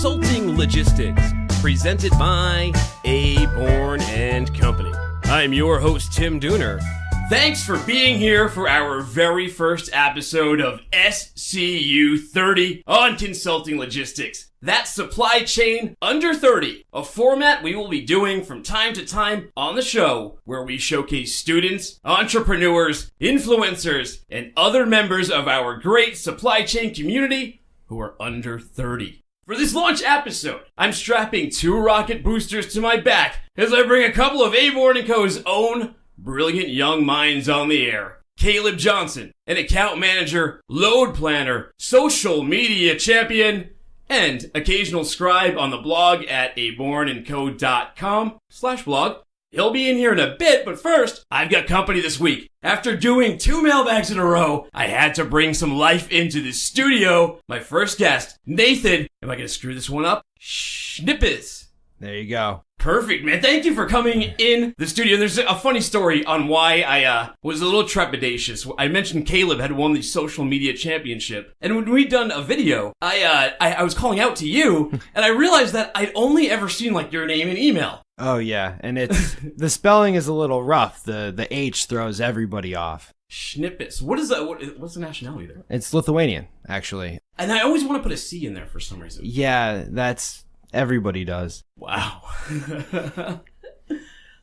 Consulting Logistics, presented by Aborn Company. I'm your host, Tim Dooner. Thanks for being here for our very first episode of SCU30 on Consulting Logistics. That's Supply Chain Under 30, a format we will be doing from time to time on the show where we showcase students, entrepreneurs, influencers, and other members of our great supply chain community who are under 30. For this launch episode, I'm strapping 2 rocket boosters to my back as I bring a couple of Aborn Co.'s own brilliant young minds on the air. Caleb Johnson, an account manager, load planner, social media champion, and occasional scribe on the blog at abornandco.com/blog. He'll be in here in a bit, but first, I've got company this week. After doing 2 mailbags in a row, I had to bring some life into the studio. My first guest, Nathan, am I going to screw this one up? Shnipes. There you go. Perfect, man. Thank you for coming in the studio. There's a funny story on why I was a little trepidatious. I mentioned Caleb had won the social media championship, and when we'd done a video, I was calling out to you, and I realized that I'd only ever seen like your name and email. Oh yeah, and it's the spelling is a little rough. The H throws everybody off. Shnipes. What is that? What's the nationality there? It's Lithuanian, actually. And I always want to put a C in there for some reason. Yeah, that's everybody does. Wow.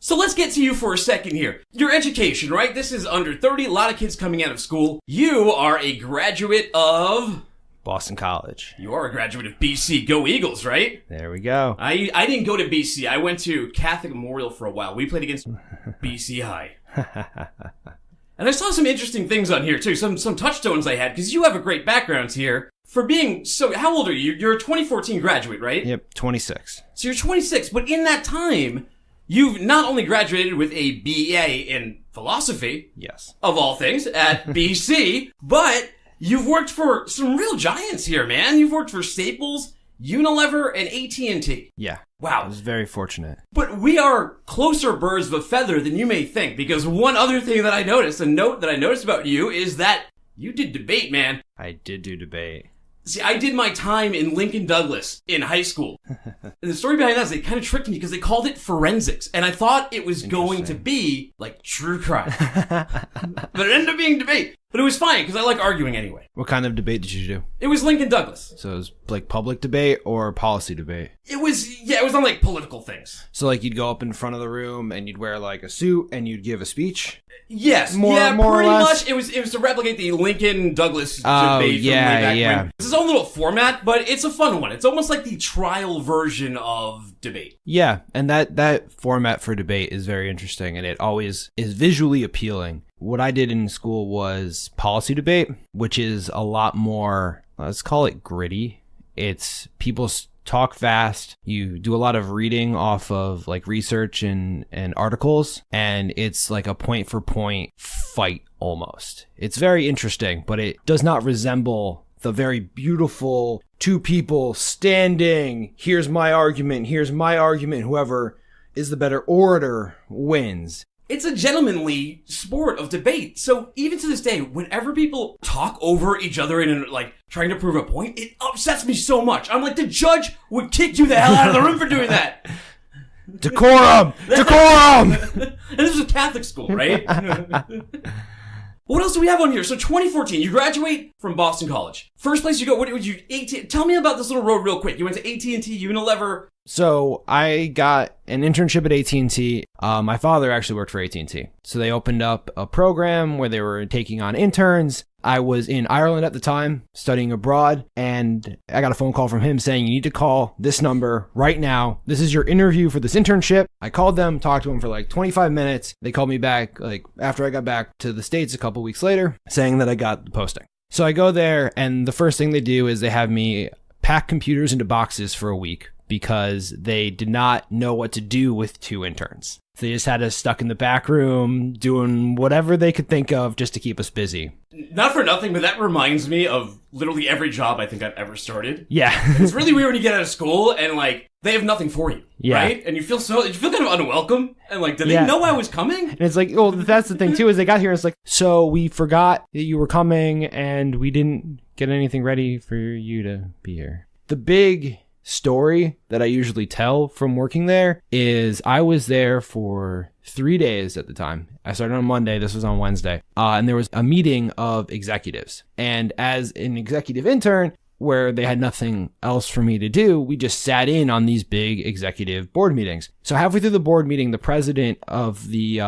So let's get to you for a second here. Your education, right? This is under 30, a lot of kids coming out of school. You are a graduate of Boston College. You are a graduate of BC. Go Eagles, right? There we go. I didn't go to BC. I went to Catholic Memorial for a while. We played against BC High. And I saw some interesting things on here, too. Some touchstones I had, because you have a great background here. For being so... How old are you? You're a 2014 graduate, right? Yep, 26. So you're 26, but in that time, you've not only graduated with a BA in philosophy... Yes. Of all things, at BC, but... You've worked for some real giants here, man. You've worked for Staples, Unilever, and AT&T. Yeah. Wow. I was very fortunate. But we are closer birds of a feather than you may think, because one other thing that I noticed, a note that I noticed about you, is that you did debate, man. I did do debate. See, I did my time in Lincoln Douglas in high school. And the story behind that is they kind of tricked me because they called it forensics. And I thought it was going to be like true crime. But it ended up being debate. But it was fine because I like arguing anyway. What kind of debate did you do? It was Lincoln Douglas. So it was like public debate or policy debate? It was on like political things. So like you'd go up in front of the room and you'd wear like a suit and you'd give a speech? Yes. More pretty or less? much. It was to replicate the Lincoln Douglas debate from way back when. It's its own little format, but it's a fun one. It's almost like the trial version of debate. Yeah, and that format for debate is very interesting, and it always is visually appealing. What I did in school was policy debate, which is a lot more, let's call it gritty. It's people talk fast. You do a lot of reading off of like research and articles, and it's like a point for point fight almost. It's very interesting, but it does not resemble the very beautiful 2 people standing. Here's my argument. Whoever is the better orator wins. It's a gentlemanly sport of debate. So even to this day, whenever people talk over each other and like trying to prove a point, it upsets me so much. I'm like, the judge would kick you the hell out of the room for doing that. Decorum! And this was a Catholic school, right? What else do we have on here? So 2014, you graduate from Boston College. First place you go, what would you, tell me about this little road real quick. You went to AT&T, Unilever. So I got an internship at AT&T. My father actually worked for AT&T. So they opened up a program where they were taking on interns. I was in Ireland at the time, studying abroad, and I got a phone call from him saying, you need to call this number right now. This is your interview for this internship. I called them, talked to them for like 25 minutes. They called me back like after I got back to the States a couple weeks later, saying that I got the posting. So I go there, and the first thing they do is they have me pack computers into boxes for a week because they did not know what to do with 2 interns. So they just had us stuck in the back room doing whatever they could think of just to keep us busy. Not for nothing, but that reminds me of literally every job I think I've ever started. Yeah. It's really weird when you get out of school and like they have nothing for you, right? And you feel kind of unwelcome and like, did they know I was coming? And it's like, well, that's the thing too, is they got here and it's like, so we forgot that you were coming and we didn't get anything ready for you to be here. The big story that I usually tell from working there is I was there for 3 days at the time. I started on Monday. This was on Wednesday. And there was a meeting of executives. And as an executive intern, where they had nothing else for me to do, we just sat in on these big executive board meetings. So halfway through the board meeting, the president of the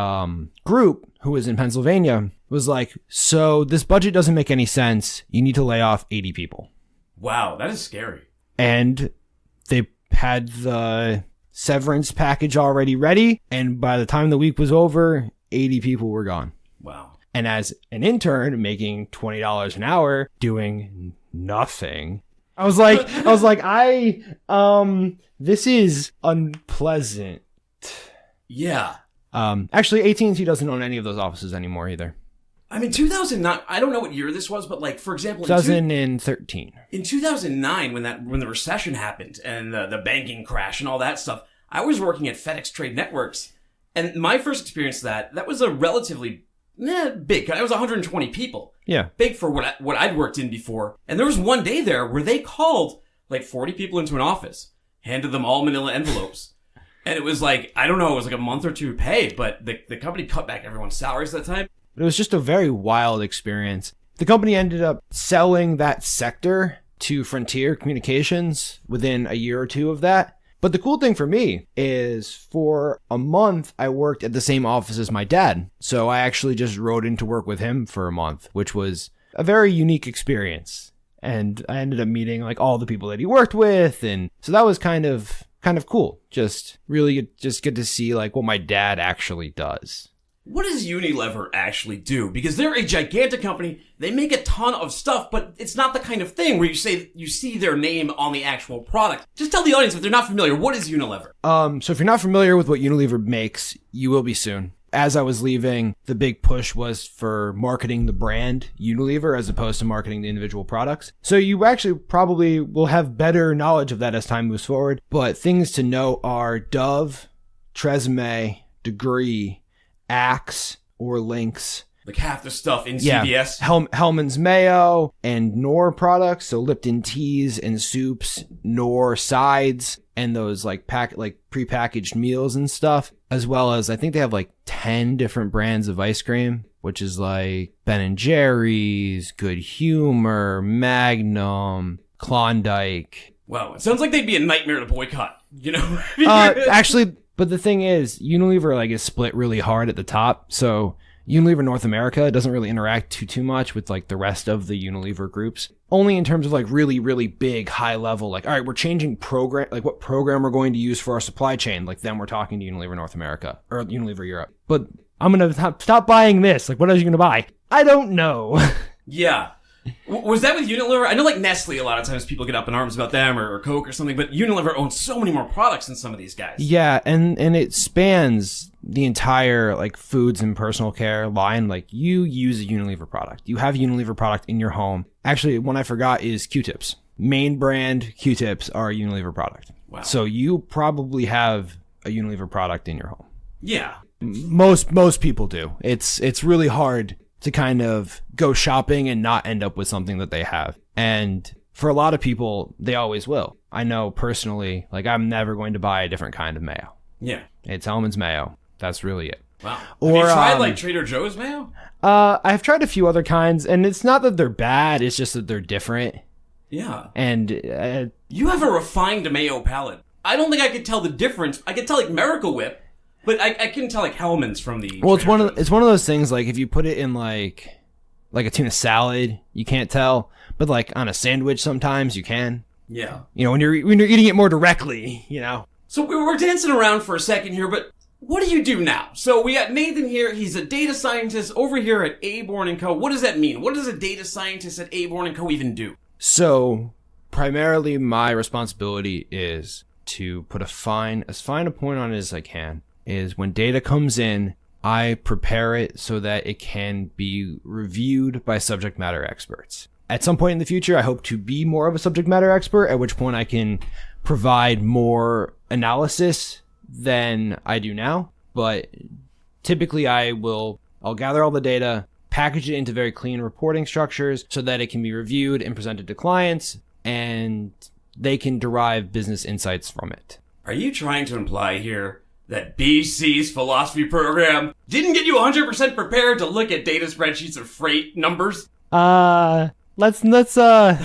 group, who was in Pennsylvania, was like, so this budget doesn't make any sense. You need to lay off 80 people. Wow, that is scary. And they had the severance package already ready. And by the time the week was over, 80 people were gone. Wow. And as an intern making $20 an hour doing nothing, I was like, this is unpleasant. Yeah. Actually, AT&T doesn't own any of those offices anymore either. I mean, 2009, I don't know what year this was, but like, for example, 2013. In 2009, when the recession happened and the banking crash and all that stuff, I was working at FedEx Trade Networks. And my first experience of that was a relatively big. It was 120 people. Yeah. Big for what I'd worked in before. And there was one day there where they called like 40 people into an office, handed them all manila envelopes. And it was like, I don't know, it was like a month or two pay, but the company cut back everyone's salaries at that time. It was just a very wild experience. The company ended up selling that sector to Frontier Communications within a year or two of that. But the cool thing for me is for a month, I worked at the same office as my dad. So I actually just rode into work with him for a month, which was a very unique experience. And I ended up meeting like all the people that he worked with. And so that was kind of cool. Just really just good to see like what my dad actually does. What does Unilever actually do? Because they're a gigantic company. They make a ton of stuff, but it's not the kind of thing where you see their name on the actual product. Just tell the audience if they're not familiar, what is Unilever? So if you're not familiar with what Unilever makes, you will be soon. As I was leaving, the big push was for marketing the brand Unilever as opposed to marketing the individual products. So you actually probably will have better knowledge of that as time moves forward. But things to know are Dove, Tresemme, Degree, Axe or Lynx. Like half the stuff in CVS. Hellman's Mayo and Knorr products, so Lipton teas and soups, Knorr sides, and those like prepackaged meals and stuff, as well as I think they have like 10 different brands of ice cream, which is like Ben & Jerry's, Good Humor, Magnum, Klondike. Wow, it sounds like they'd be a nightmare to boycott, you know? Actually, but the thing is, Unilever like is split really hard at the top, so Unilever North America doesn't really interact too much with like the rest of the Unilever groups. Only in terms of like really, really big, high level, like, all right, we're changing program, like what program we're going to use for our supply chain. Like then we're talking to Unilever North America or Unilever Europe. But I'm going to stop buying this. Like, what else are you going to buy? I don't know. Yeah. Was that with Unilever? I know like Nestle, a lot of times people get up in arms about them or Coke or something, but Unilever owns so many more products than some of these guys. Yeah, and it spans the entire like foods and personal care line. Like you use a Unilever product. You have a Unilever product in your home. Actually, one I forgot is Q-tips. Main brand Q-tips are a Unilever product. Wow. So you probably have a Unilever product in your home. Yeah. Most people do. It's really hard to kind of go shopping and not end up with something that they have. And for a lot of people, they always will. I know personally, like I'm never going to buy a different kind of mayo. Yeah. It's Hellman's mayo. That's really it. Wow. Have you tried like Trader Joe's mayo? I've tried a few other kinds, and it's not that they're bad, it's just that they're different. Yeah. And you have a refined mayo palate. I don't think I could tell the difference. I could tell like Miracle Whip, but I couldn't tell like Hellman's from the. Well, it's one of those things like if you put it in like a tuna salad, you can't tell, but like on a sandwich sometimes you can. Yeah. You know, when you're eating it more directly, you know. So we're dancing around for a second here, but what do you do now? So we got Nathan here. He's a data scientist over here at Aborn Co. What does that mean? What does a data scientist at Aborn Co. even do? So primarily my responsibility is to put as fine a point on it as I can. Is when data comes in, I prepare it so that it can be reviewed by subject matter experts. At some point in the future, I hope to be more of a subject matter expert, at which point I can provide more analysis than I do now. But typically I'll gather all the data, package it into very clean reporting structures so that it can be reviewed and presented to clients and they can derive business insights from it. Are you trying to imply here that BC's philosophy program didn't get you 100% prepared to look at data spreadsheets of freight numbers? Let's not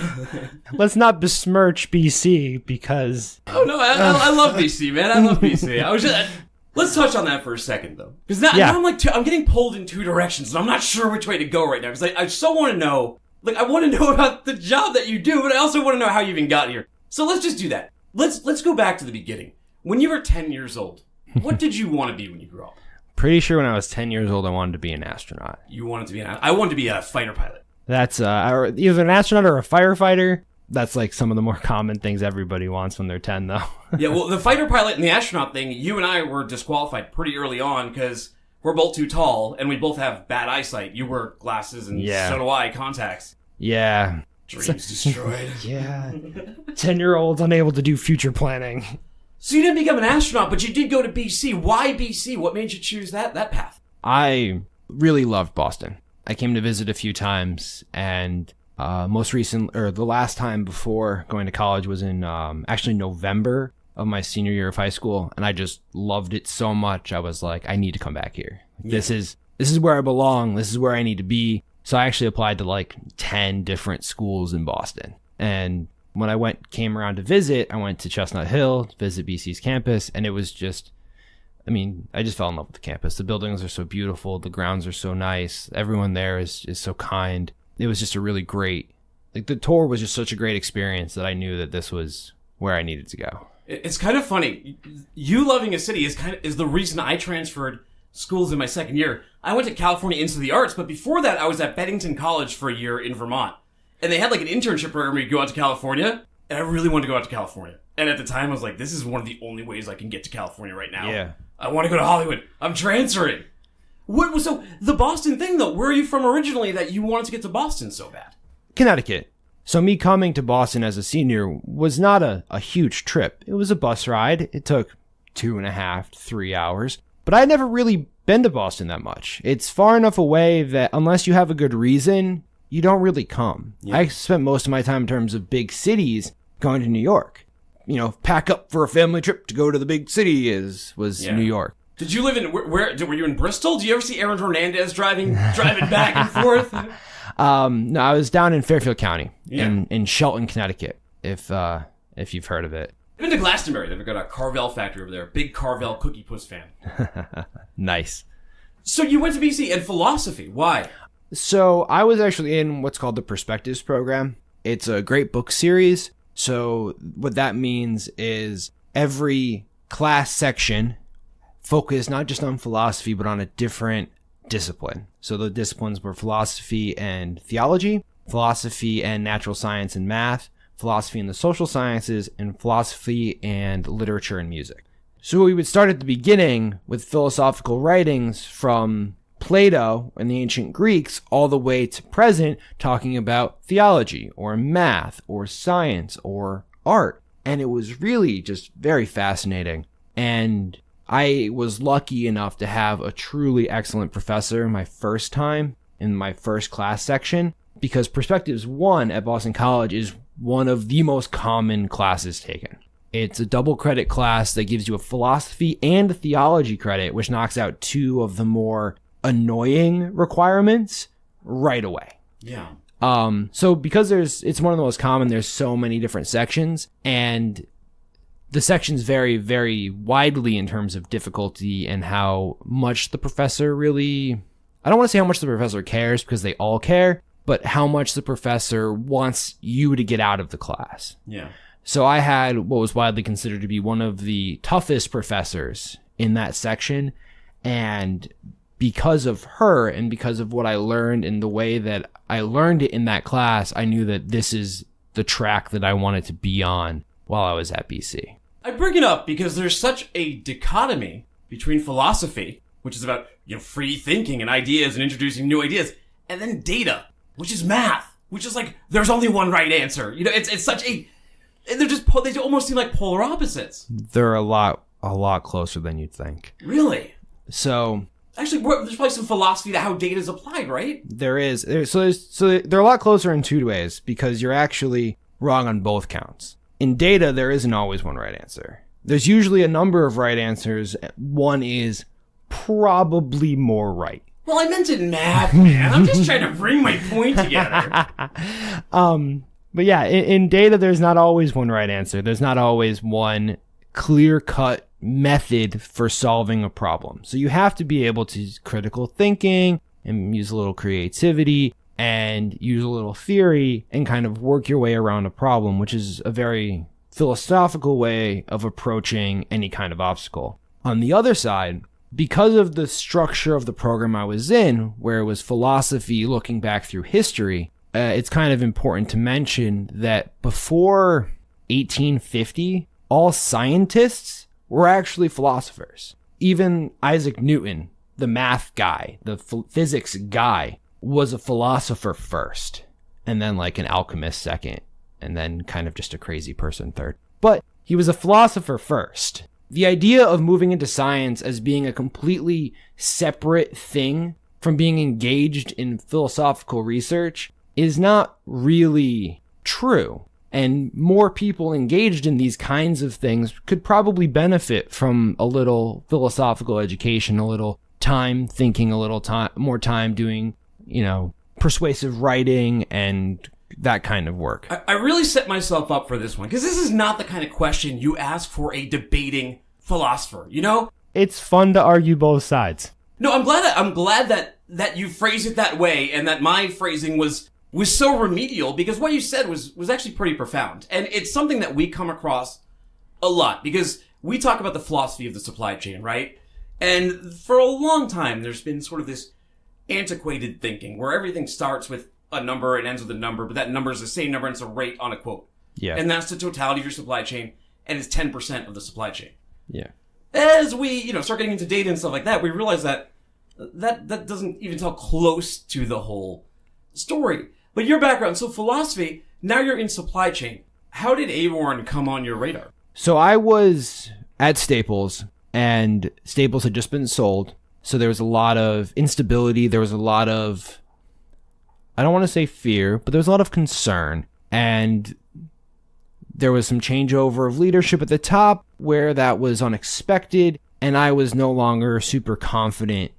besmirch BC because... Oh no, I love BC, man. I love BC. Let's touch on that for a second, though. Because now I'm getting pulled in two directions, and I'm not sure which way to go right now. Because I so want to know, I want to know about the job that you do, but I also want to know how you even got here. So let's just do that. Let's go back to the beginning. When you were 10 years old, what did you want to be when you grew up? Pretty sure when I was 10 years old, I wanted to be an astronaut. You wanted to be I wanted to be a fighter pilot. That's either an astronaut or a firefighter. That's like some of the more common things everybody wants when they're 10, though. Yeah, well, the fighter pilot and the astronaut thing, you and I were disqualified pretty early on because we're both too tall and we both have bad eyesight. You wear glasses and so do I, contacts. Yeah. Dreams destroyed. Yeah. 10-year-olds unable to do future planning. So you didn't become an astronaut, but you did go to BC. Why BC? What made you choose that path? I really loved Boston. I came to visit a few times, and the last time before going to college was in actually November of my senior year of high school, and I just loved it so much. I was like, I need to come back here. Yeah. This is where I belong. This is where I need to be. So I actually applied to like 10 different schools in Boston, and when I came around to visit, I went to Chestnut Hill to visit BC's campus, and it was just, I just fell in love with the campus. The buildings are so beautiful. The grounds are so nice. Everyone there is so kind. It was just a really great, the tour was just such a great experience that I knew that this was where I needed to go. It's kind of funny. You loving a city is the reason I transferred schools in my second year. I went to California Institute of the Arts, but before that, I was at Bennington College for a year in Vermont. And they had like an internship program where you go out to California, and I really wanted to go out to California. And at the time, I was like, this is one of the only ways I can get to California right now. Yeah. I want to go to Hollywood. I'm transferring. So the Boston thing, though, where are you from originally that you wanted to get to Boston so bad? Connecticut. So me coming to Boston as a senior was not a huge trip. It was a bus ride. It took 2.5 to 3 hours. But I had never really been to Boston that much. It's far enough away that unless you have a good reason, you don't really come. Yeah. I spent most of my time in terms of big cities going to New York. Pack up for a family trip to go to the big city was New York. Did you live in, were you in Bristol? Do you ever see Aaron Hernandez driving back and forth? No, I was down in Fairfield County in Shelton, Connecticut, if you've heard of it. I've been to Glastonbury. They've got a Carvel factory over there. Big Carvel Cookie Puss fan. Nice. So you went to BC and philosophy. Why? So I was actually in what's called the Perspectives program. It's a great book series. So what that means is every class section focused not just on philosophy, but on a different discipline. So the disciplines were philosophy and theology, philosophy and natural science and math, philosophy and the social sciences, and philosophy and literature and music. So we would start at the beginning with philosophical writings from Plato and the ancient Greeks all the way to present, talking about theology or math or science or art. And it was really just very fascinating. And I was lucky enough to have a truly excellent professor my first time in my first class section, because Perspectives 1 at Boston College is one of the most common classes taken. It's a double credit class that gives you a philosophy and a theology credit, which knocks out two of the more annoying requirements right away. Yeah. So because it's one of the most common, there's so many different sections, and the sections vary very widely in terms of difficulty and how much the professor really, I don't want to say how much the professor cares, because they all care, but how much the professor wants you to get out of the class. Yeah. So I had what was widely considered to be one of the toughest professors in that section, and because of her and because of what I learned and the way that I learned it in that class, I knew that this is the track that I wanted to be on while I was at BC. I bring it up because there's such a dichotomy between philosophy, which is about free thinking and ideas and introducing new ideas, and then data, which is math, which is like there's only one right answer. It's such a they almost seem like polar opposites. They're a lot closer than you'd think. Really? So actually, there's probably some philosophy to how data is applied, right? There is. So they're a lot closer in two ways, because you're actually wrong on both counts. in data, there isn't always one right answer. There's usually a number of right answers. One is probably more right. Well, I meant in math, man. I'm just trying to bring my point together. But yeah, in data, there's not always one right answer. There's not always one clear-cut method for solving a problem. So you have to be able to use critical thinking and use a little creativity and use a little theory and kind of work your way around a problem, which is a very philosophical way of approaching any kind of obstacle. On the other side, because of the structure of the program I was in, where it was philosophy looking back through history, it's kind of important to mention that before 1850, all scientists were actually philosophers. Even Isaac Newton, the math guy, the physics guy, was a philosopher first, and then like an alchemist second, and then kind of just a crazy person third. But he was a philosopher first. The idea of moving into science as being a completely separate thing from being engaged in philosophical research is not really true. And more people engaged in these kinds of things could probably benefit from a little philosophical education, a little time thinking, a little time, more time doing, persuasive writing and that kind of work. I really set myself up for this one because this is not the kind of question you ask for a debating philosopher, It's fun to argue both sides. No, I'm glad that you phrased it that way and that my phrasing was so remedial because what you said was actually pretty profound. And it's something that we come across a lot because we talk about the philosophy of the supply chain, right? And for a long time, there's been sort of this antiquated thinking where everything starts with a number and ends with a number, but that number is the same number and it's a rate on a quote. Yeah. And that's the totality of your supply chain and it's 10% of the supply chain. Yeah. As we, start getting into data and stuff like that, we realize that doesn't even tell close to the whole story. But your background, so philosophy, now you're in supply chain. How did Aborn come on your radar? So I was at Staples, and Staples had just been sold. So there was a lot of instability. There was a lot of, I don't want to say fear, but there was a lot of concern. And there was some changeover of leadership at the top where that was unexpected. And I was no longer super confident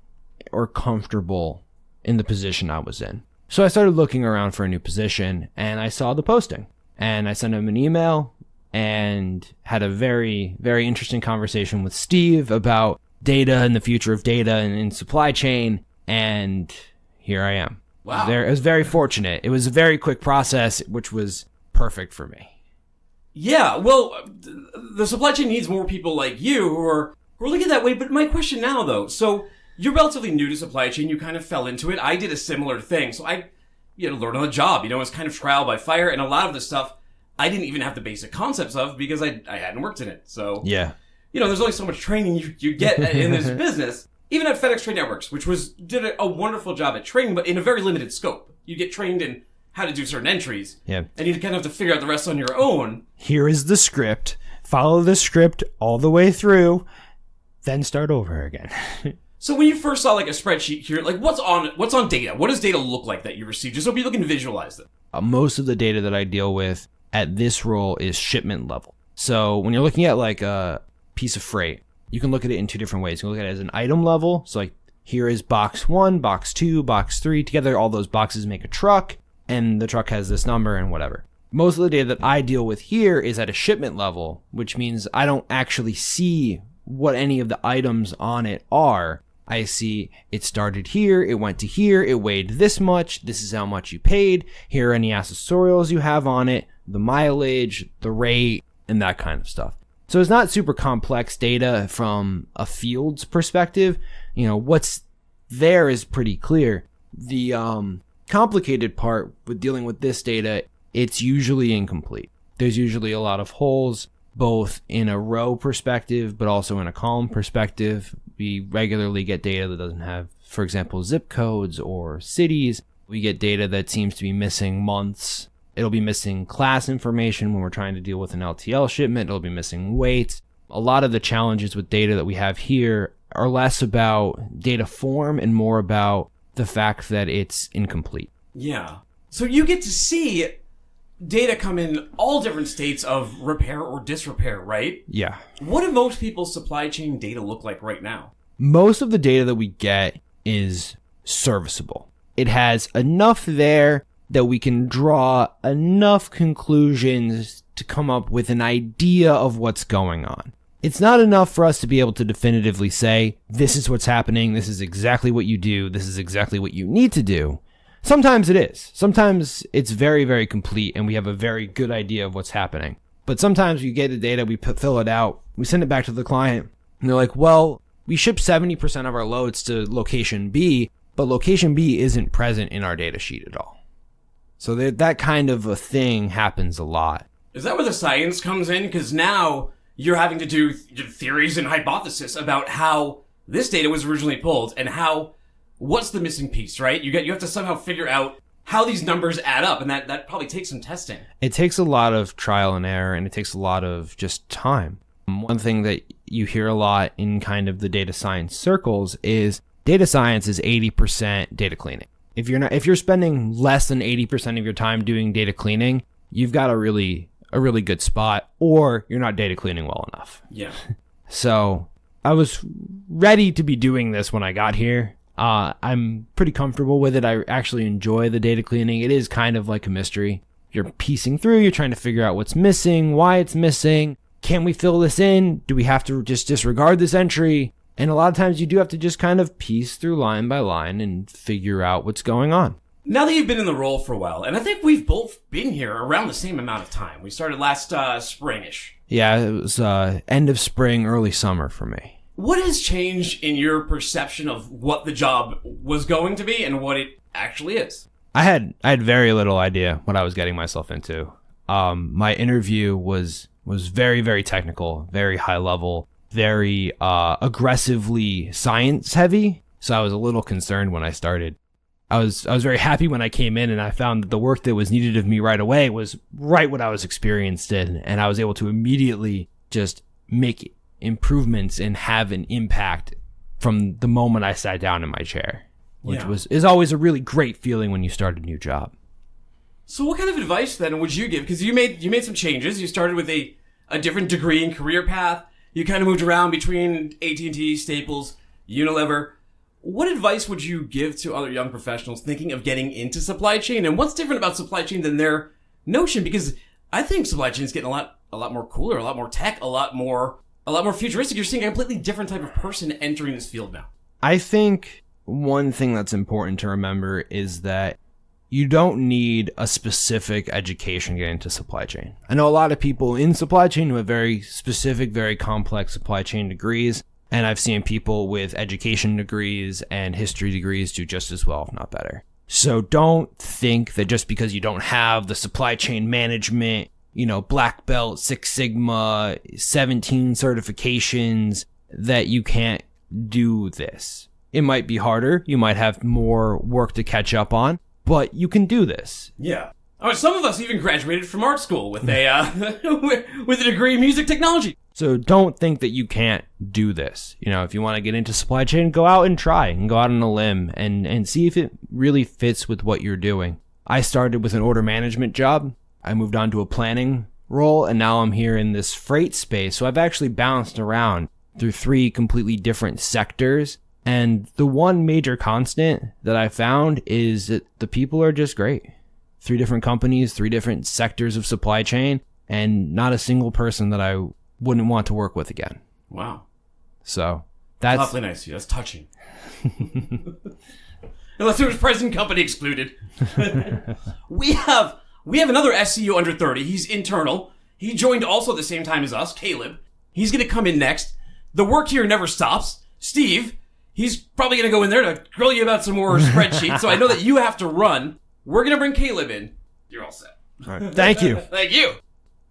or comfortable in the position I was in. So I started looking around for a new position and I saw the posting and I sent him an email and had a very, very interesting conversation with Steve about data and the future of data and supply chain. And here I am. Wow. It was very fortunate. It was a very quick process, which was perfect for me. Yeah, well, the supply chain needs more people like you who are looking that way. But my question now, though, so you're relatively new to supply chain. You kind of fell into it. I did a similar thing. So I learned on the job. It was kind of trial by fire. And a lot of the stuff I didn't even have the basic concepts of because I hadn't worked in it. So, yeah, there's only so much training you get in this business. Even at FedEx Trade Networks, which did a wonderful job at training, but in a very limited scope. You get trained in how to do certain entries. Yeah. And you kind of have to figure out the rest on your own. Here is the script. Follow the script all the way through, then start over again. So when you first saw like a spreadsheet here, like what's on data? What does data look like that you receive? Just so people can visualize it. Most of the data that I deal with at this role is shipment level. So when you're looking at like a piece of freight, you can look at it in two different ways. You can look at it as an item level. So like here is box 1, box 2, box 3. Together, all those boxes make a truck, and the truck has this number and whatever. Most of the data that I deal with here is at a shipment level, which means I don't actually see what any of the items on it are. I see it started here, it went to here, it weighed this much, this is how much you paid, here are any accessorials you have on it, the mileage, the rate, and that kind of stuff. So it's not super complex data from a field's perspective. What's there is pretty clear. The complicated part with dealing with this data, it's usually incomplete. There's usually a lot of holes, both in a row perspective, but also in a column perspective. We regularly get data that doesn't have, for example, zip codes or cities. We get data that seems to be missing months. It'll be missing class information when we're trying to deal with an LTL shipment. It'll be missing weights. A lot of the challenges with data that we have here are less about data form and more about the fact that it's incomplete. Yeah. So you get to see data come in all different states of repair or disrepair, right? Yeah. What do most people's supply chain data look like right now? Most of the data that we get is serviceable. It has enough there that we can draw enough conclusions to come up with an idea of what's going on. It's not enough for us to be able to definitively say, this is what's happening, this is exactly what you do, this is exactly what you need to do. Sometimes it is. Sometimes it's very, very complete and we have a very good idea of what's happening. But sometimes we get the data, we fill it out, we send it back to the client, and they're like, well, we ship 70% of our loads to location B, but location B isn't present in our data sheet at all. So that kind of a thing happens a lot. Is that where the science comes in? Because now you're having to do theories and hypotheses about how this data was originally pulled and what's the missing piece, right? You have to somehow figure out how these numbers add up, and that probably takes some testing. It takes a lot of trial and error, and it takes a lot of just time. One thing that you hear a lot in kind of the data science circles is data science is 80% data cleaning. If you're spending less than 80% of your time doing data cleaning, you've got a really good spot, or you're not data cleaning well enough. Yeah. So I was ready to be doing this when I got here. I'm pretty comfortable with it. I actually enjoy the data cleaning. It is kind of like a mystery. You're piecing through, you're trying to figure out what's missing, why it's missing. Can we fill this in? Do we have to just disregard this entry? And a lot of times you do have to just kind of piece through line by line and figure out what's going on. Now that you've been in the role for a while, and I think we've both been here around the same amount of time. We started last spring-ish. Yeah, it was end of spring, early summer for me. What has changed in your perception of what the job was going to be and what it actually is? I had very little idea what I was getting myself into. My interview was very, very technical, very high level, very aggressively science heavy. So I was a little concerned when I started. I was very happy when I came in and I found that the work that was needed of me right away was right what I was experienced in, and I was able to immediately just make improvements and have an impact from the moment I sat down in my chair, which is always a really great feeling when you start a new job. So what kind of advice then would you give? Because you made some changes. You started with a different degree and career path. You kind of moved around between AT&T, Staples, Unilever. What advice would you give to other young professionals thinking of getting into supply chain? And what's different about supply chain than their notion? Because I think supply chain is getting a lot more cooler, a lot more tech, a lot more futuristic. You're seeing a completely different type of person entering this field now. I think one thing that's important to remember is that you don't need a specific education to get into supply chain. I know a lot of people in supply chain who have very specific, very complex supply chain degrees, and I've seen people with education degrees and history degrees do just as well, if not better. So don't think that just because you don't have the supply chain management, black belt, Six Sigma, 17 certifications, that you can't do this. It might be harder. You might have more work to catch up on, but you can do this. Yeah. Some of us even graduated from art school with a with a degree in music technology. So don't think that you can't do this. If you want to get into supply chain, go out and try and go out on a limb and see if it really fits with what you're doing. I started with an order management job. I moved on to a planning role, and now I'm here in this freight space. So I've actually bounced around through 3 completely different sectors. And the one major constant that I found is that the people are just great. 3 different companies, 3 different sectors of supply chain, and not a single person that I wouldn't want to work with again. Wow. So that's awfully nice of you. That's touching. Unless there was present company excluded. We have another SCU under 30. He's internal. He joined also at the same time as us, Caleb. He's going to come in next. The work here never stops. Steve, he's probably going to go in there to grill you about some more spreadsheets, so I know that you have to run. We're going to bring Caleb in. You're all set. All right. Thank you. Thank you.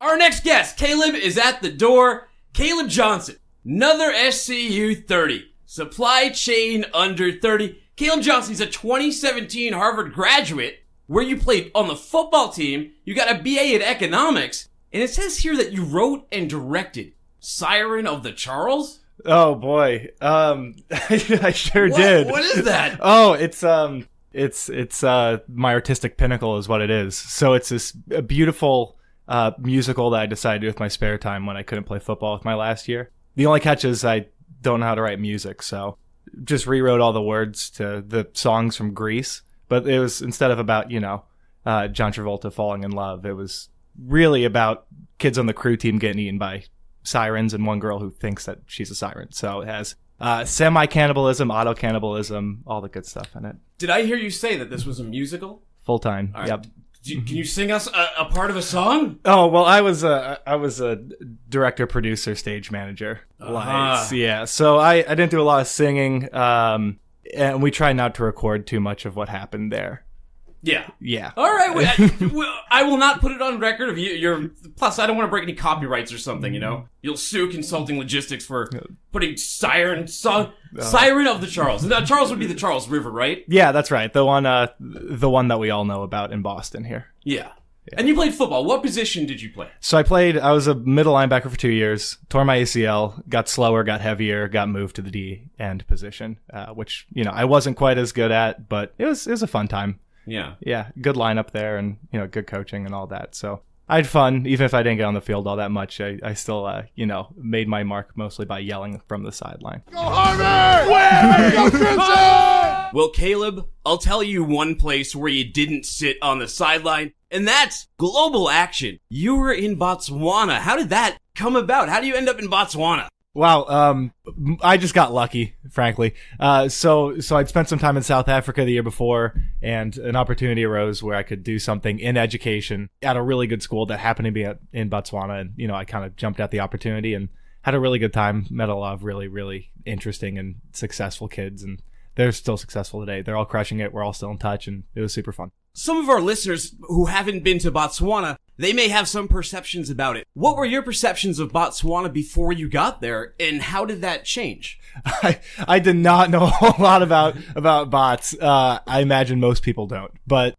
Our next guest, Caleb, is at the door. Caleb Johnson, another SCU30, supply chain under 30. Caleb Johnson, he's a 2017 Harvard graduate where you played on the football team. You got a BA in economics. And it says here that you wrote and directed Siren of the Charles? Oh boy. I sure did. What is that? Oh, it's It's my artistic pinnacle is what it is. So it's this a beautiful musical that I decided to do with my spare time when I couldn't play football with my last year. The only catch is I don't know how to write music, so just rewrote all the words to the songs from Grease. But it was, instead of about, John Travolta falling in love, it was really about kids on the crew team getting eaten by sirens and one girl who thinks that she's a siren. So it has semi-cannibalism, auto-cannibalism, all the good stuff in it. Did I hear you say that this was a musical? Full time. Right. Yep. Can you sing us a part of a song? Oh, well, I was a director, producer, stage manager. Lights. Yeah. So I didn't do a lot of singing. And we try not to record too much of what happened there. Yeah. Yeah. All right. I will not put it on record. Plus, I don't want to break any copyrights or something, You'll sue Consulting Logistics for putting Siren of the Charles. Now, Charles would be the Charles River, right? Yeah, that's right. The one that we all know about in Boston here. Yeah. And you played football. What position did you play? So I was a middle linebacker for 2 years, tore my ACL, got slower, got heavier, got moved to the D end position, which, I wasn't quite as good at, but it was a fun time. Yeah. Yeah. Good lineup there and, good coaching and all that. So I had fun. Even if I didn't get on the field all that much, I still, made my mark mostly by yelling from the sideline. Go Harvard! Win! Go Crimson! Well, Caleb, I'll tell you one place where you didn't sit on the sideline, and that's global action. You were in Botswana. How did that come about? How do you end up in Botswana? Wow, I just got lucky, frankly. So I'd spent some time in South Africa the year before, and an opportunity arose where I could do something in education at a really good school that happened to be in Botswana, and I kind of jumped at the opportunity and had a really good time. Met a lot of really, really interesting and successful kids, and they're still successful today. They're all crushing it. We're all still in touch, and it was super fun. Some of our listeners who haven't been to Botswana, they may have some perceptions about it. What were your perceptions of Botswana before you got there, and how did that change? I did not know a whole lot about bots. I imagine most people don't. But,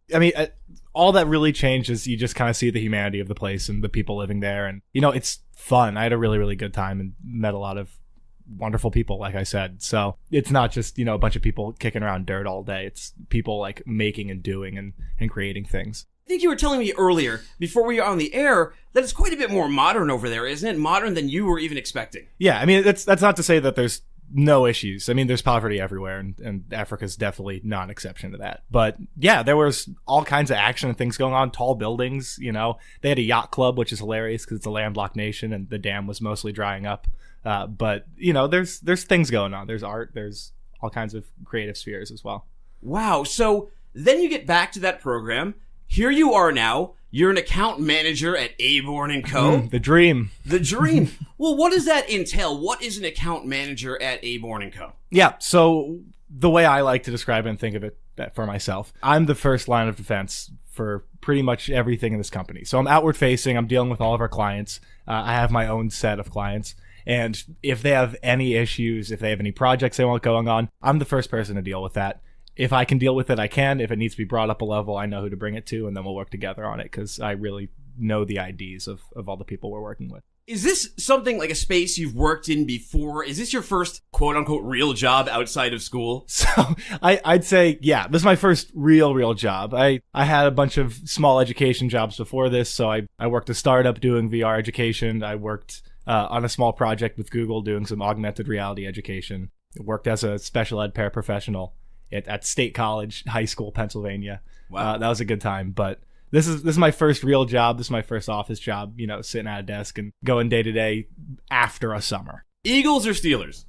all that really changed is you just kind of see the humanity of the place and the people living there. And, it's fun. I had a really, really good time and met a lot of wonderful people, like I said. So it's not just, a bunch of people kicking around dirt all day. It's people like making and doing and creating things. I think you were telling me earlier, before we were on the air, that it's quite a bit more modern over there, isn't it? Modern than you were even expecting. Yeah, that's not to say that there's no issues. There's poverty everywhere, and Africa's definitely not an exception to that. But yeah, there was all kinds of action and things going on, tall buildings, They had a yacht club, which is hilarious because it's a landlocked nation and the dam was mostly drying up. But, there's things going on. There's art, there's all kinds of creative spheres as well. Wow. So then you get back to that program. Here you are now. You're an account manager at Aborn Co. The dream. The dream. Well, what does that entail? What is an account manager at Aborn Co? Yeah, so the way I like to describe it and think of it for myself, I'm the first line of defense for pretty much everything in this company. So I'm outward facing. I'm dealing with all of our clients. I have my own set of clients. And if they have any issues, if they have any projects they want going on, I'm the first person to deal with that. If I can deal with it, I can. If it needs to be brought up a level, I know who to bring it to, and then we'll work together on it because I really know the IDs of all the people we're working with. Is this something like a space you've worked in before? Is this your first quote-unquote real job outside of school? So I'd say, yeah, this is my first real job. I had a bunch of small education jobs before this, so I worked a startup doing VR education. I worked on a small project with Google doing some augmented reality education. I worked as a special ed paraprofessional at State College, High School, Pennsylvania. Wow. That was a good time. But this is my first real job. This is my first office job, sitting at a desk and going day to day after a summer. Eagles or Steelers?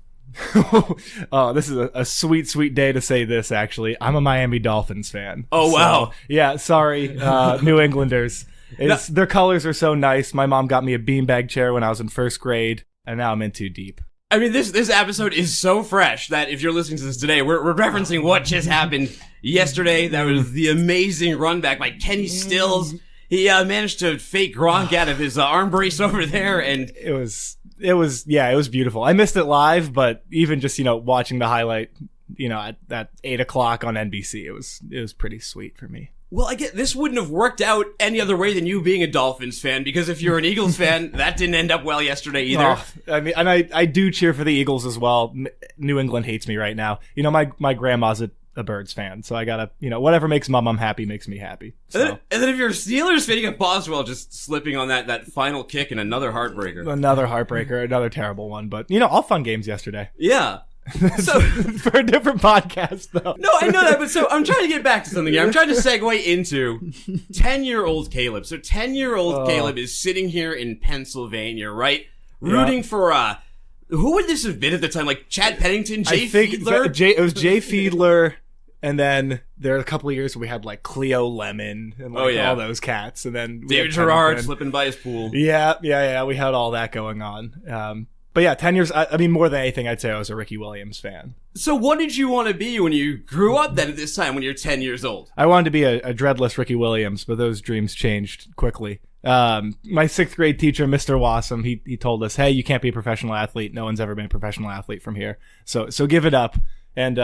Oh, this is a sweet day to say this, actually. I'm a Miami Dolphins fan. Oh, wow. So, yeah, sorry, New Englanders. Their colors are so nice. My mom got me a beanbag chair when I was in first grade, and now I'm in too deep. I mean, this episode is so fresh that if you're listening to this today, we're referencing what just happened yesterday. That was the amazing run back by Kenny Stills. He managed to fake Gronk out of his arm brace over there, and it was beautiful. I missed it live, but even just watching the highlight, at 8 o'clock on NBC, it was pretty sweet for me. Well, I get this wouldn't have worked out any other way than you being a Dolphins fan, because if you're an Eagles fan, that didn't end up well yesterday either. Oh, I do cheer for the Eagles as well. New England hates me right now. My grandma's a a Birds fan. So I gotta, whatever makes mom happy makes me happy. So. And then if you're a Steelers fan, you got Boswell just slipping on that final kick and another heartbreaker. Another heartbreaker, another terrible one. But, all fun games yesterday. Yeah. So for a different podcast, though. No, I know that, but so I'm trying to get back to something here. I'm trying to segue into 10-year-old Caleb. So 10-year-old Caleb is sitting here in Pennsylvania, right? Rooting for, who would this have been at the time? Like Chad Pennington, Jay Fiedler? It was Jay Fiedler, and then there were a couple of years where we had like Cleo Lemon and all those cats. And then David Gerard slipping by his pool. Yeah. We had all that going on. But yeah, 10 years, I mean, more than anything, I'd say I was a Ricky Williams fan. So what did you want to be when you grew up then at this time when you're 10 years old? I wanted to be a dreadless Ricky Williams, but those dreams changed quickly. My sixth grade teacher, Mr. Wassam, he told us, hey, you can't be a professional athlete. No one's ever been a professional athlete from here. So give it up. And,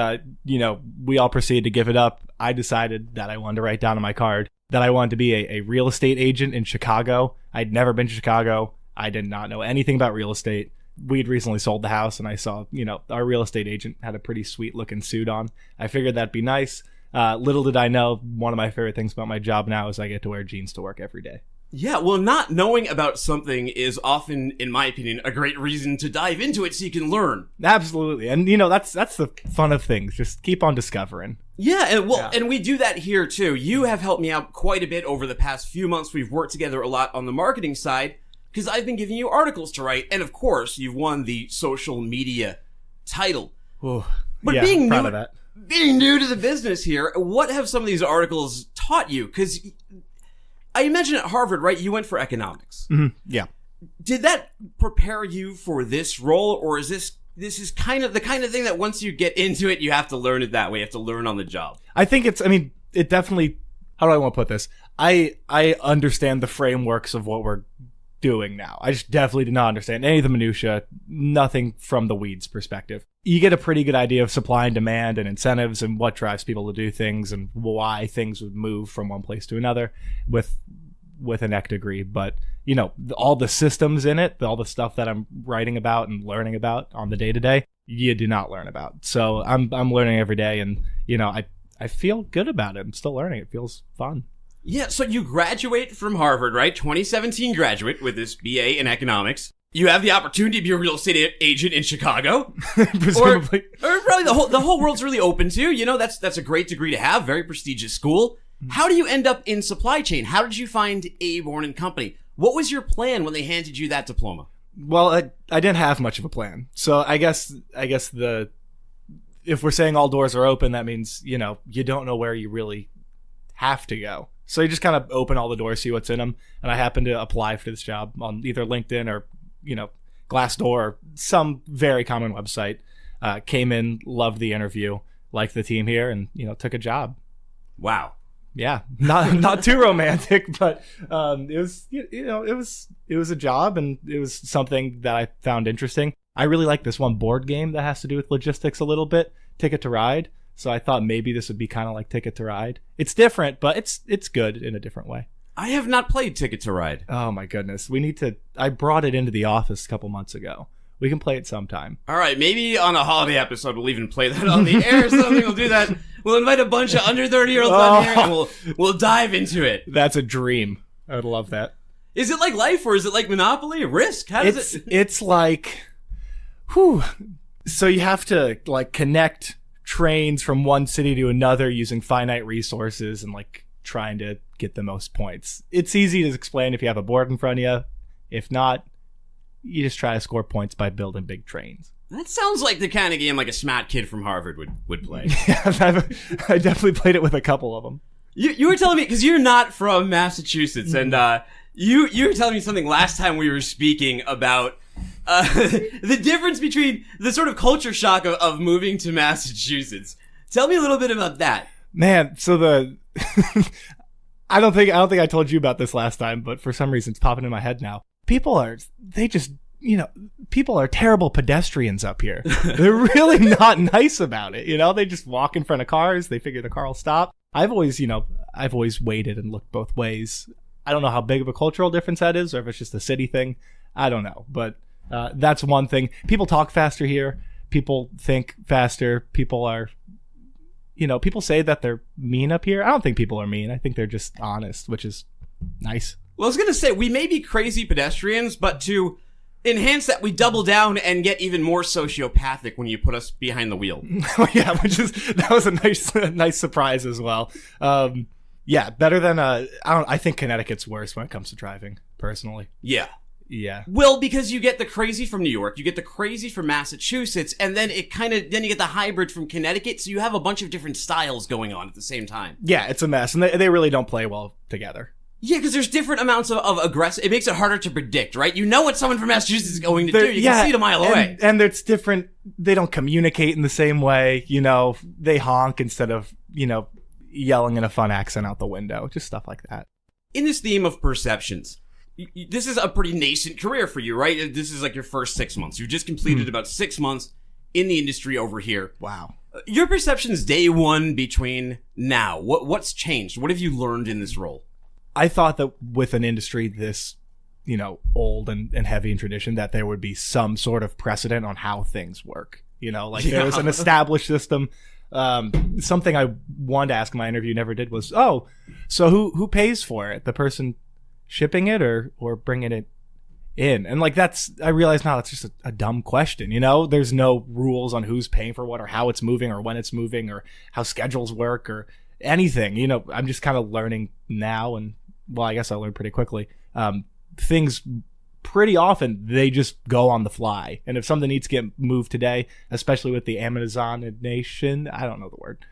we all proceeded to give it up. I decided that I wanted to write down on my card that I wanted to be a real estate agent in Chicago. I'd never been to Chicago. I did not know anything about real estate. We'd recently sold the house, and I saw, our real estate agent had a pretty sweet looking suit on. I figured that'd be nice. Little did I know, one of my favorite things about my job now is I get to wear jeans to work every day. Yeah, well, not knowing about something is often, in my opinion, a great reason to dive into it so you can learn. Absolutely. And, that's the fun of things. Just keep on discovering. Yeah, and we do that here, too. You have helped me out quite a bit over the past few months. We've worked together a lot on the marketing side, because I've been giving you articles to write, and of course, you've won the social media title. Ooh, but yeah, being proud of that. Being new to the business here, what have some of these articles taught you? Because I imagine at Harvard, right, you went for economics. Mm-hmm. Yeah. Did that prepare you for this role, or is this is kind of the kind of thing that once you get into it, you have to learn it that way, you have to learn on the job? I think it definitely, how do I want to put this? I understand the frameworks of what we're doing now. I just definitely did not understand any of the minutia, nothing from the weeds perspective. You get a pretty good idea of supply and demand and incentives and what drives people to do things and why things would move from one place to another with an ec degree. But, all the systems in it, all the stuff that I'm writing about and learning about on the day-to-day, you do not learn about. So I'm learning every day, and, I feel good about it. I'm still learning. It feels fun. Yeah, so you graduate from Harvard, right? 2017 graduate with this BA in economics. You have the opportunity to be a real estate agent in Chicago. Presumably. Or probably the whole world's really open to. That's a great degree to have, very prestigious school. How do you end up in supply chain? How did you find Aborn Company? What was your plan when they handed you that diploma? Well, I didn't have much of a plan. So I guess if we're saying all doors are open, that means, you don't know where you really have to go. So you just kind of open all the doors, see what's in them. And I happened to apply for this job on either LinkedIn or, Glassdoor or some very common website. Came in, loved the interview, liked the team here, and, took a job. Wow. Yeah, not too romantic, but it was a job, and it was something that I found interesting. I really like this one board game that has to do with logistics a little bit, Ticket to Ride. So I thought maybe this would be kind of like Ticket to Ride. It's different, but it's good in a different way. I have not played Ticket to Ride. Oh my goodness. I brought it into the office a couple months ago. We can play it sometime. All right, maybe on a holiday episode we'll even play that on the air or something. We'll do that. We'll invite a bunch of under 30-year-olds on here and we'll dive into it. That's a dream. I would love that. Is it like life or is it like Monopoly? Risk? How does it? It's like, so you have to like connect trains from one city to another using finite resources and like trying to get the most points. It's easy to explain if you have a board in front of you. If not, you just try to score points by building big trains. That sounds like the kind of game like a smart kid from Harvard would play. Yeah, I definitely played it with a couple of them. You were telling me, because you're not from Massachusetts, and you were telling me something last time we were speaking about the difference between the sort of culture shock of moving to Massachusetts. Tell me a little bit about that. Man, so I don't think I told you about this last time, but for some reason it's popping in my head now. People are terrible pedestrians up here. They're really not nice about it. They just walk in front of cars. They figure the car will stop. I've always waited and looked both ways. I don't know how big of a cultural difference that is, or if it's just a city thing. I don't know, but that's one thing. People talk faster here. People think faster. People are, people say that they're mean up here. I don't think people are mean. I think they're just honest, which is nice. Well, I was going to say, we may be crazy pedestrians, but to enhance that, we double down and get even more sociopathic when you put us behind the wheel. Yeah, that was a nice surprise as well. Yeah, better than I think Connecticut's worse when it comes to driving, personally. Yeah. Yeah. Well, because you get the crazy from New York, you get the crazy from Massachusetts, and then then you get the hybrid from Connecticut, so you have a bunch of different styles going on at the same time. Yeah, it's a mess, and they really don't play well together. Yeah, because there's different amounts of aggressive. It makes it harder to predict, right? You know what someone from Massachusetts is going to do. You can see it a mile away. And it's different. They don't communicate in the same way. They honk instead of, yelling in a fun accent out the window. Just stuff like that. In this theme of perceptions, this is a pretty nascent career for you, right? This is like your first 6 months. You've just completed about 6 months in the industry over here. Wow. Your perceptions day one between now. What's changed? What have you learned in this role? I thought that with an industry this, old and heavy in tradition, that there would be some sort of precedent on how things work. There was an established system. Something I wanted to ask in my interview, never did, was, so who pays for it? The person shipping it or bringing it in? And I realize now that's just a dumb question. There's no rules on who's paying for what or how it's moving or when it's moving or how schedules work or anything. I'm just kind of learning now, and I guess I learned pretty quickly. Things pretty often, they just go on the fly, and if something needs to get moved today, especially with the Amazonization, I don't know the word,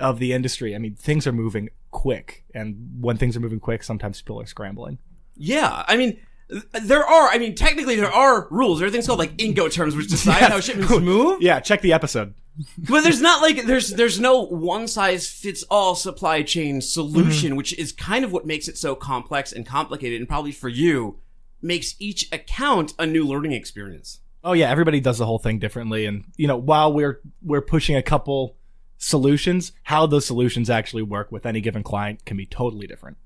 of the industry, things are moving quick, and when things are moving quick, sometimes people are scrambling. Yeah, technically there are rules. There are things called Incoterms, which decide how shipments move. Yeah, check the episode. But there's not there's no one size fits all supply chain solution, which is kind of what makes it so complex and complicated, and probably for you makes each account a new learning experience. Oh yeah, everybody does the whole thing differently, and while we're pushing a couple solutions, how those solutions actually work with any given client can be totally different.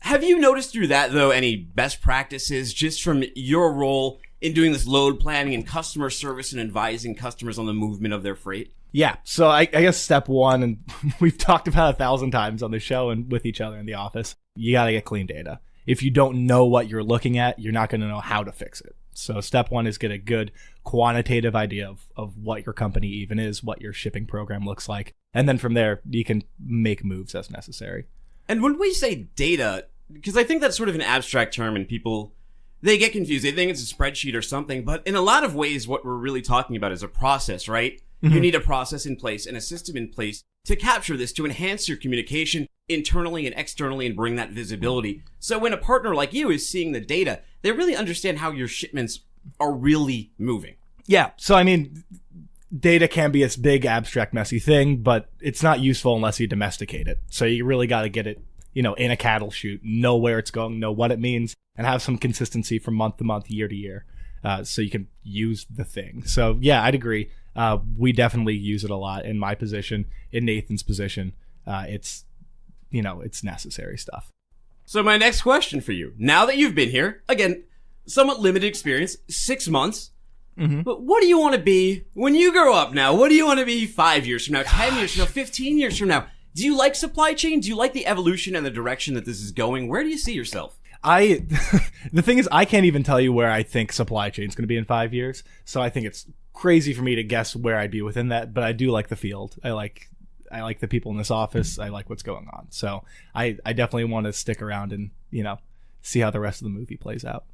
Have you noticed through that, though, any best practices just from your role in doing this load planning and customer service and advising customers on the movement of their freight? Yeah, so I guess step one, and we've talked about 1,000 times on the show and with each other in the office, you got to get clean data. If you don't know what you're looking at, you're not going to know how to fix it. So step one is get a good quantitative idea of what your company even is, what your shipping program looks like. And then from there, you can make moves as necessary. And when we say data, because I think that's sort of an abstract term and people, they get confused. They think it's a spreadsheet or something. But in a lot of ways, what we're really talking about is a process, right? Mm-hmm. You need a process in place and a system in place to capture this, to enhance your communication internally and externally and bring that visibility. So when a partner like you is seeing the data, they really understand how your shipments are really moving. Yeah. So, data can be this big, abstract, messy thing, but it's not useful unless you domesticate it. So you really got to get it, in a cattle chute, know where it's going, know what it means, and have some consistency from month to month, year to year, so you can use the thing. So yeah, I'd agree. We definitely use it a lot in my position, in Nathan's position. It's necessary stuff. So my next question for you, now that you've been here, again, somewhat limited experience, 6 months, but what do you want to be when you grow up now? What do you want to be 5 years from now, 10 years from now, 15 years from now? Do you like supply chain? Do you like the evolution and the direction that this is going? Where do you see yourself? The thing is, I can't even tell you where I think supply chain is going to be in 5 years. So I think it's crazy for me to guess where I'd be within that, but I do like the field. I like the people in this office. I like what's going on. So I definitely want to stick around and, see how the rest of the movie plays out.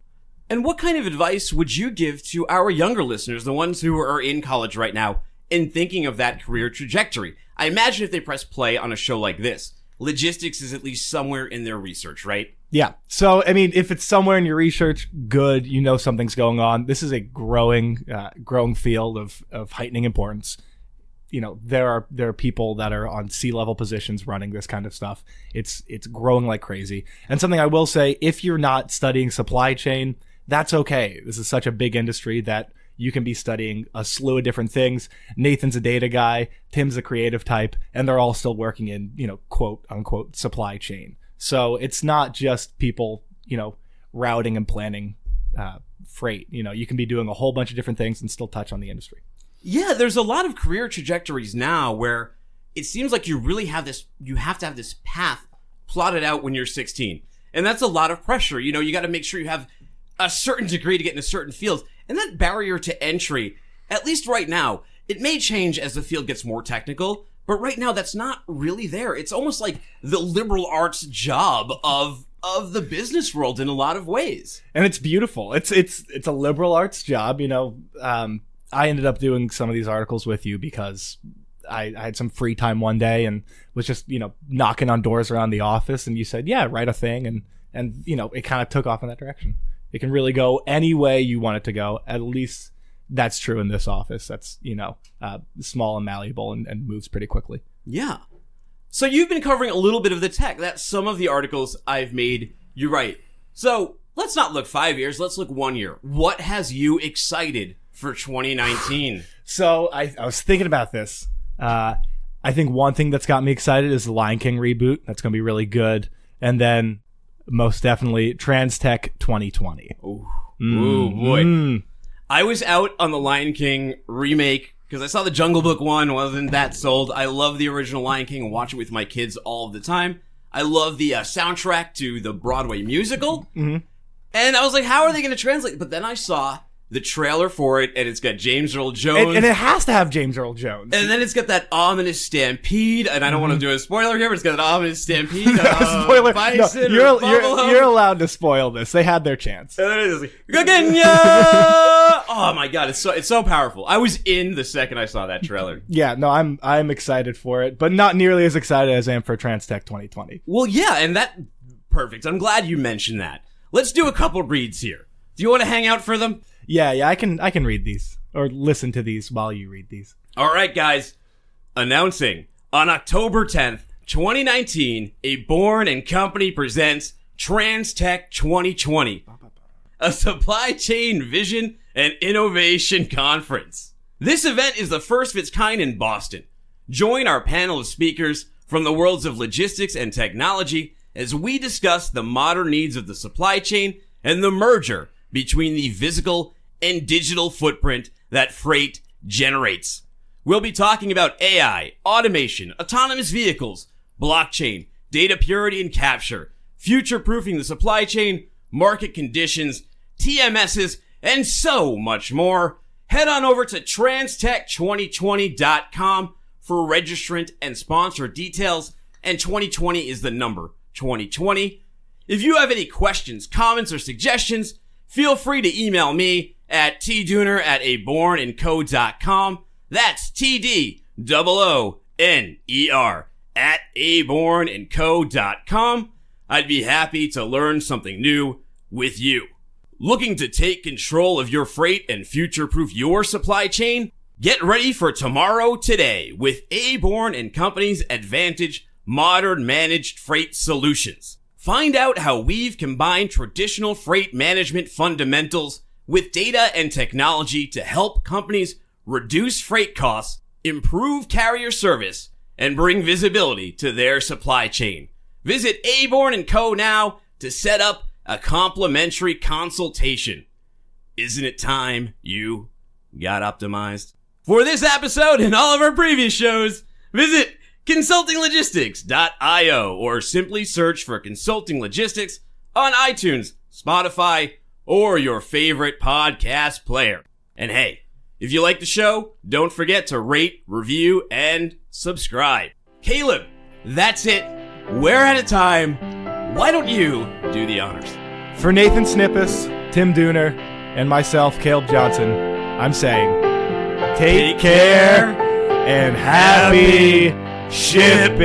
And what kind of advice would you give to our younger listeners, the ones who are in college right now, in thinking of that career trajectory? I imagine if they press play on a show like this, logistics is at least somewhere in their research, right? Yeah. So, if it's somewhere in your research, good, something's going on. This is a growing field of heightening importance. There are people that are on C-level positions running this kind of stuff. It's growing like crazy. And something I will say, if you're not studying supply chain, that's okay. This is such a big industry that you can be studying a slew of different things. Nathan's a data guy, Tim's a creative type, and they're all still working in, quote unquote supply chain. So it's not just people, routing and planning freight. You can be doing a whole bunch of different things and still touch on the industry. Yeah, there's a lot of career trajectories now where it seems like you have to have this path plotted out when you're 16. And that's a lot of pressure. You know, you got to make sure you have a certain degree to get into certain fields. And that barrier to entry, at least right now, it may change as the field gets more technical, but right now that's not really there. It's almost like the liberal arts job of the business world in a lot of ways. And it's beautiful. It's a liberal arts job. You know, I ended up doing some of these articles with you because I had some free time one day and was just, you know, knocking on doors around the office, and you said, yeah, write a thing. And you know, it kind of took off in that direction. It can really go any way you want it to go. At least that's true in this office. That's, you know, small and malleable and moves pretty quickly. Yeah. So you've been covering a little bit of the tech. That's some of the articles I've made. You're right. So let's not look 5 years. Let's look 1 year. What has you excited for 2019? So I was thinking about this. I think one thing that's got me excited is the Lion King reboot. That's going to be really good. And then most definitely TransTech 2020. Ooh, boy. I was out on the Lion King remake because I saw the Jungle Book one, wasn't that sold. I love the original Lion King and watch it with my kids all of the time. I love the soundtrack to the Broadway musical. Mm-hmm. And I was like, how are they going to translate? But then I saw the trailer for it, and it's got James Earl Jones. And it has to have James Earl Jones. And then it's got that ominous stampede, and I don't want to do a spoiler here, but it's got an ominous stampede. Spoiler. Bison No, buffalo. you're allowed to spoil this. They had their chance. And then it's like, Gagenya! Oh my god, it's so powerful. I was in the second I saw that trailer. Yeah, no, I'm excited for it, but not nearly as excited as I am for TransTech 2020. Well, yeah, and perfect. I'm glad you mentioned that. Let's do a couple reads here. Do you want to hang out for them? Yeah, I can read these or listen to these while you read these. All right, guys. Announcing on October 10th, 2019, Aborn Company presents TransTech 2020, a supply chain vision and innovation conference. This event is the first of its kind in Boston. Join our panel of speakers from the worlds of logistics and technology as we discuss the modern needs of the supply chain and the merger between the physical and digital footprint that freight generates. We'll be talking about AI, automation, autonomous vehicles, blockchain, data purity and capture, future-proofing the supply chain, market conditions, TMSs, and so much more. Head on over to transtech2020.com for registrant and sponsor details, and 2020 is the number 2020. If you have any questions, comments, or suggestions, feel free to email me at tdooner@abornandco.com. That's TDOONER @abornandco.com. I'd be happy to learn something new with you. Looking to take control of your freight and future-proof your supply chain? Get ready for tomorrow today with Aborn Company's Advantage Modern Managed Freight Solutions. Find out how we've combined traditional freight management fundamentals with data and technology to help companies reduce freight costs, improve carrier service, and bring visibility to their supply chain. Visit Aborn Co. now to set up a complimentary consultation. Isn't it time you got optimized? For this episode and all of our previous shows, visit consultinglogistics.io or simply search for Consulting Logistics on iTunes, Spotify, or your favorite podcast player. And hey, if you like the show, don't forget to rate, review, and subscribe. Caleb, that's it. We're out of time. Why don't you do the honors? For Nathan Shnipes, Tim Dooner, and myself, Caleb Johnson, I'm saying, take care and happy shipping.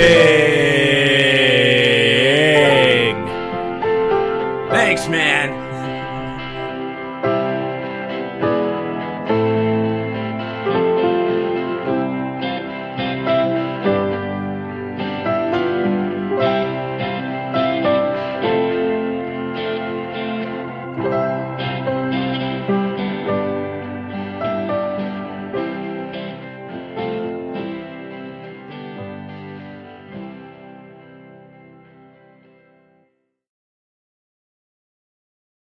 Thanks, man.